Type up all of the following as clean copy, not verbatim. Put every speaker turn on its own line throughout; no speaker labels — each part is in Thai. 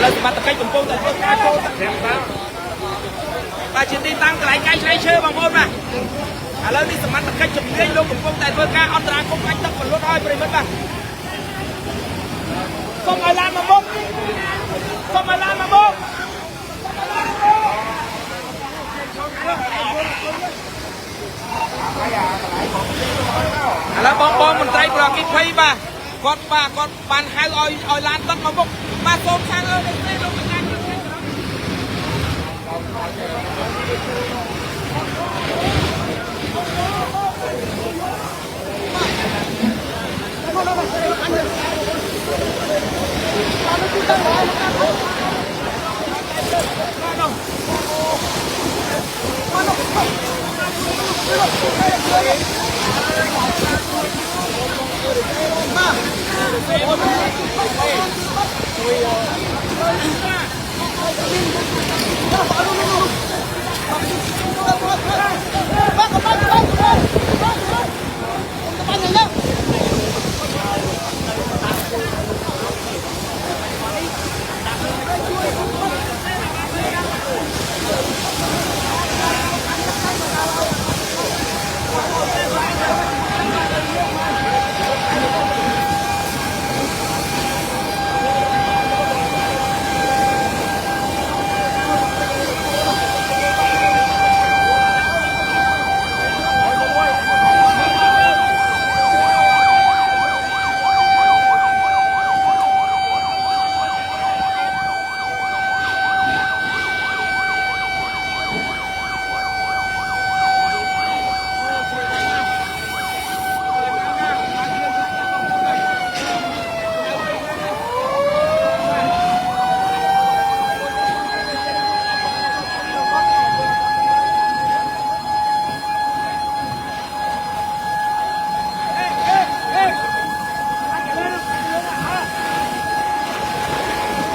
แล้วสมัติใกล้จุ่มโป่งแต่เพื่อการโป่งมาชิ้นที่ตั้งไกลไกลใช้เชื่อบางคนมาแล้วนี่สมัติใกล้จุ่มเลี้ยงลูกจุ่มโป่งแต่เพื่อการอันตรายคงไกลต้องคนรถอ้อยไปเลยมั้งส่งไอ้ลานมาบุกส่งไอ้ลานมาบุกแล้วบองมันใจปลอกกิ๊กไฟบ้ากดบ้ากดปันให้อ้อยลานตั้งมาบุกมาโซมทางได้ลงงาน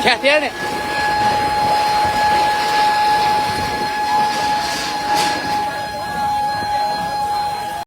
แค่เที่ยเนี่ย